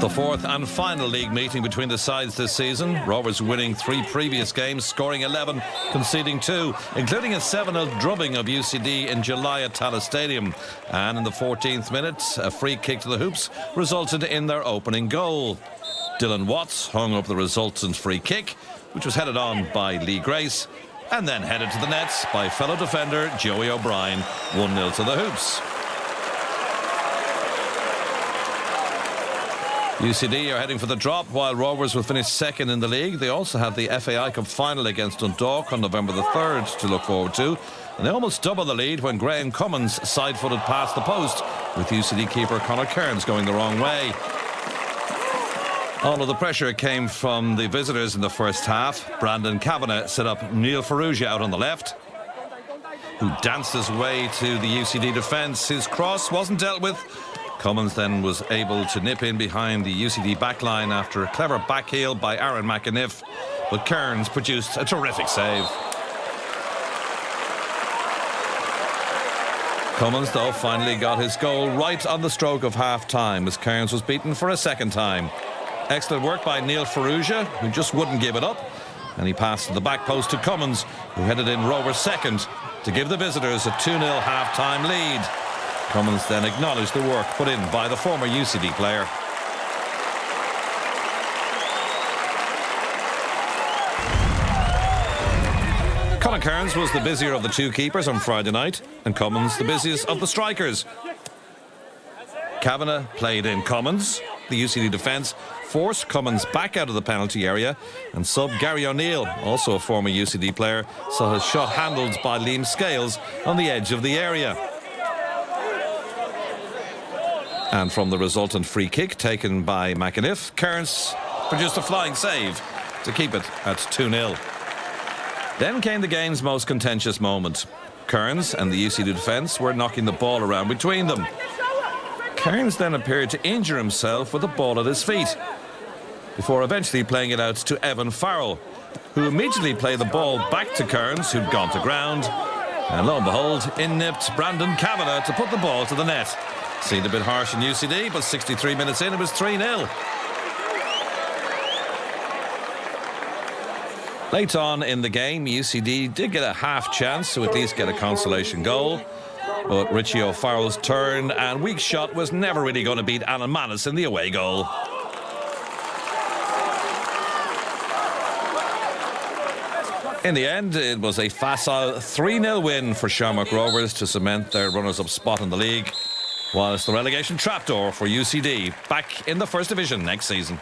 The fourth and final league meeting between the sides this season. Rovers winning 3 previous games, scoring 11, conceding 2, including a 7-0 drubbing of UCD in July at Tallaght Stadium. And in the 14th minute, a free kick to the hoops resulted in their opening goal. Dylan Watts hung up the resultant free kick, which was headed on by Lee Grace, and then headed to the nets by fellow defender Joey O'Brien. 1-0 to the hoops. UCD are heading for the drop, while Rovers will finish second in the league. They also have the FAI Cup final against Dundalk on November the 3rd to look forward to. And they almost doubled the lead when Graham Cummins side-footed past the post, with UCD keeper Conor Kearns going the wrong way. All of the pressure came from the visitors in the first half. Brandon Kavanagh set up Neil Ferrugia out on the left, who danced his way to the UCD defence. His cross wasn't dealt with. Cummins then was able to nip in behind the UCD backline after a clever backheel by Aaron McAniff, but Kearns produced a terrific save. Cummins, though, finally got his goal right on the stroke of half-time as Kearns was beaten for a second time. Excellent work by Neil Ferrugia, who just wouldn't give it up, and he passed to the back post to Cummins, who headed in Rovers second to give the visitors a 2-0 half-time lead. Cummins then acknowledged the work put in by the former UCD player. Conor Kearns was the busier of the two keepers on Friday night, and Cummins the busiest of the strikers. Kavanagh played in Cummins. The UCD defence forced Cummins back out of the penalty area, and sub Gary O'Neill, also a former UCD player, saw his shot handled by Liam Scales on the edge of the area. And from the resultant free kick taken by McAniff, Kearns produced a flying save to keep it at 2-0. Then came the game's most contentious moment. Kearns and the UCD defence were knocking the ball around between them. Kearns then appeared to injure himself with the ball at his feet, before eventually playing it out to Evan Farrell, who immediately played the ball back to Kearns, who'd gone to ground. And lo and behold, in nipped Brandon Kavanagh to put the ball to the net. Seemed a bit harsh in UCD, but 63 minutes in, it was 3-0. Late on in the game, UCD did get a half chance to at least get a consolation goal. But Richie O'Farrell's turn and weak shot was never really going to beat Alan Manus in the away goal. In the end, it was a facile 3-0 win for Shamrock Rovers to cement their runners-up spot in the league, whilst the relegation trapdoor for UCD back in the First Division next season.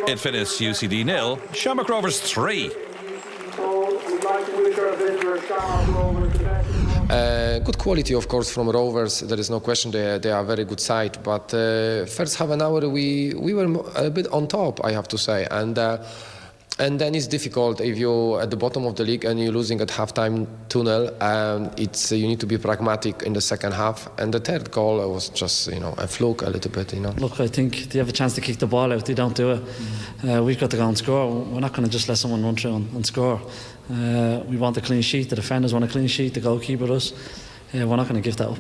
It finished UCD 0, Shamrock Rovers 3. Good quality, of course, from Rovers. There is no question they are a very good side. But first half an hour we were a bit on top, I have to say, and then it's difficult if you're at the bottom of the league and you're losing at halftime 2-0. You need to be pragmatic in the second half. And the third goal was just a fluke a little bit. Look, I think they have a chance to kick the ball out. They don't do it. We've got to go and score. We're not going to just let someone run through and score. We want a clean sheet. The defenders want a clean sheet. The goalkeeper does. We're not going to give that up.